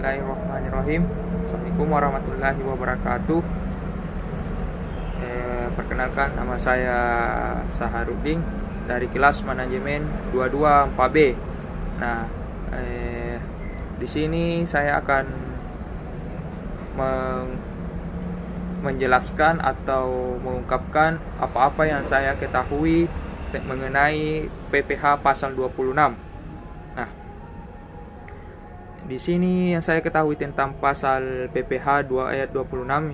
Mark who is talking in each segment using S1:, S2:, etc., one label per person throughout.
S1: Bismillahirrahmanirrahim. Assalamualaikum warahmatullahi wabarakatuh. Perkenalkan, nama saya Saharudin dari kelas manajemen 22 4B. Nah, di sini saya akan menjelaskan atau mengungkapkan apa-apa yang saya ketahui mengenai PPH pasal 26. Nah, di sini yang saya ketahui tentang pasal PPH 2 ayat 26,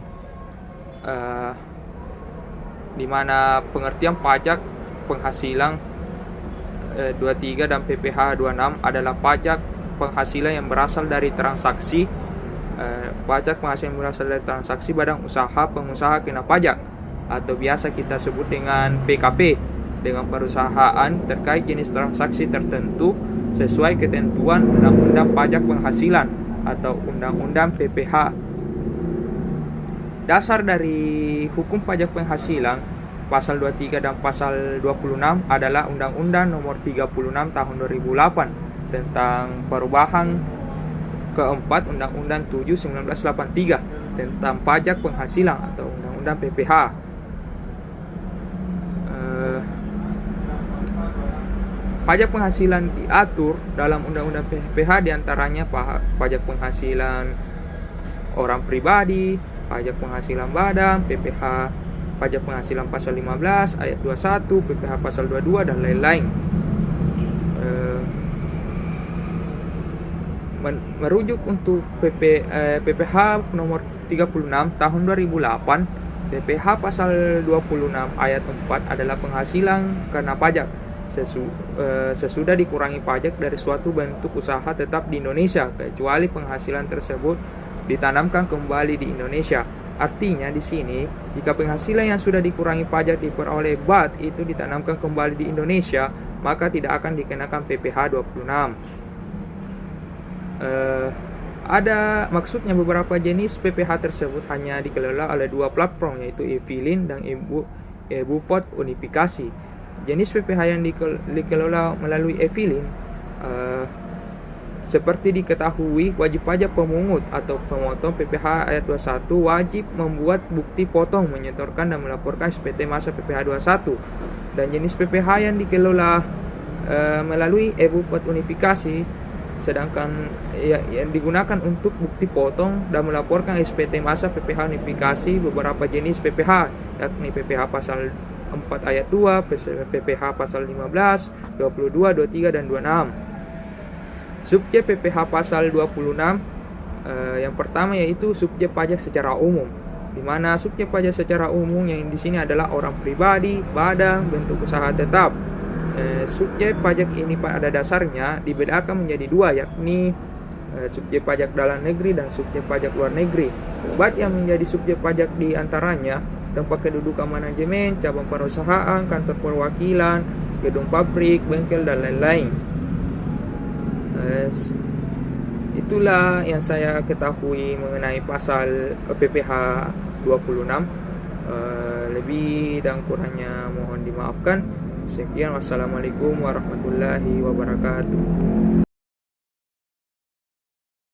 S1: di mana pengertian pajak penghasilan 23 dan PPH 26 adalah pajak penghasilan yang berasal dari transaksi pajak penghasilan yang berasal dari transaksi badan usaha pengusaha kena pajak, atau biasa kita sebut dengan PKP, dengan perusahaan terkait jenis transaksi tertentu sesuai ketentuan Undang-Undang Pajak Penghasilan atau Undang-Undang PPH. Dasar dari hukum pajak penghasilan pasal 23 dan pasal 26 adalah Undang-Undang Nomor 36 Tahun 2008 tentang perubahan keempat Undang-Undang 7 1983 tentang pajak penghasilan atau Undang-Undang PPH. Pajak penghasilan diatur dalam Undang-Undang PPH, diantaranya pajak penghasilan orang pribadi, pajak penghasilan badan, PPH, pajak penghasilan pasal 15 ayat 21, PPH pasal 22 dan lain-lain. Merujuk untuk PPH nomor 36 tahun 2008, PPH pasal 26 ayat 4 adalah penghasilan karena pajak sesudah dikurangi pajak dari suatu bentuk usaha tetap di Indonesia, kecuali penghasilan tersebut ditanamkan kembali di Indonesia. Artinya di sini, jika penghasilan yang sudah dikurangi pajak diperoleh BAT itu ditanamkan kembali di Indonesia, maka tidak akan dikenakan PPH 26. Ada maksudnya beberapa jenis PPH tersebut hanya dikelola oleh dua platform, yaitu e-filing dan e-bufot unifikasi. Jenis PPH yang dikelola melalui e-filing seperti diketahui, wajib pajak pemungut atau pemotong PPH ayat 21 wajib membuat bukti potong, menyetorkan dan melaporkan SPT masa PPH 21. Dan jenis PPH yang dikelola melalui e-bufot unifikasi sedangkan yang digunakan untuk bukti potong dan melaporkan SPT masa PPH unifikasi beberapa jenis PPH, yakni PPH pasal 4 ayat 2, PPH pasal 15, 22, 23 dan 26. Subjek PPH pasal 26 yang pertama yaitu subjek pajak secara umum, di mana subjek pajak secara umum yang di sini adalah orang pribadi, badan, bentuk usaha tetap. Subjek pajak ini pada dasarnya dibedakan menjadi dua, yakni subjek pajak dalam negeri dan subjek pajak luar negeri. Buat yang menjadi subjek pajak di antaranya tempat kedudukan manajemen, cabang perusahaan, kantor perwakilan, gedung pabrik, bengkel dan lain-lain. Itulah yang saya ketahui mengenai pasal PPH 26. Lebih dan kurangnya mohon dimaafkan. Sekian, wassalamualaikum warahmatullahi wabarakatuh.